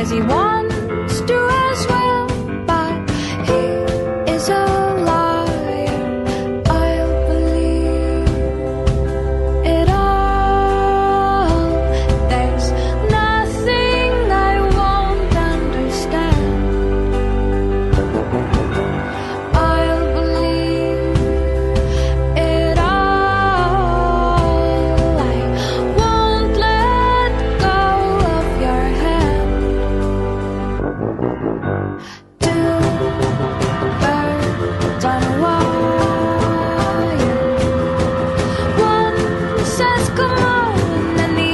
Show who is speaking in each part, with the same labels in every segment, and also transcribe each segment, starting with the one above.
Speaker 1: says he wants to as well, but he is a liar. I'll believe it all. There's nothing I won't understand. I'll believe it all. I won't let go of your hand. Two birds on a wire. One says come on and the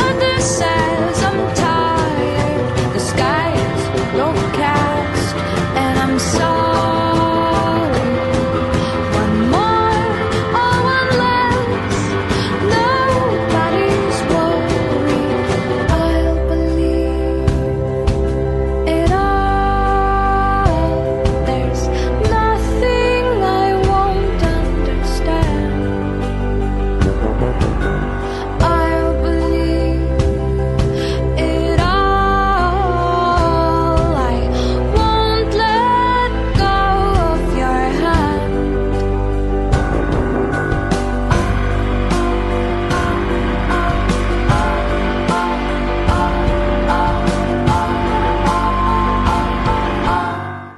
Speaker 1: other says I'm tired. The sky is overcast and I'm sorry. One more or one less, nobody's worried. I'll believe it all. There's nothing I won't understand. I'll believe it all. I won't let go of your hand.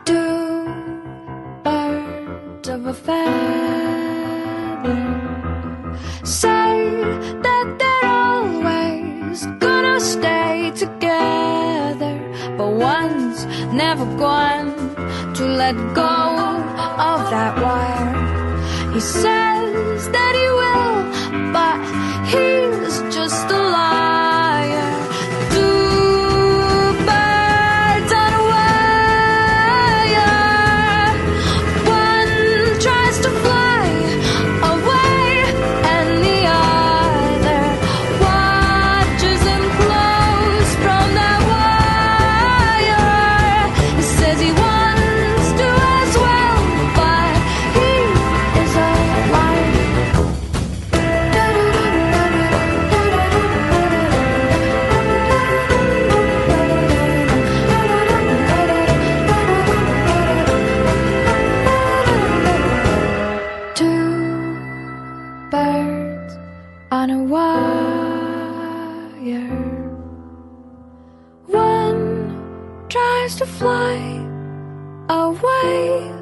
Speaker 1: Two birds of a feather say that they're always gonna stay together, but one's never going to let go of that wire. He says that he will, but he's just a liar. Two birds on a wire. One tries to fly away and the other watches him close from that wire. He says he wants to as well, but he is a liar. Two birds on a wire. One tries to fly away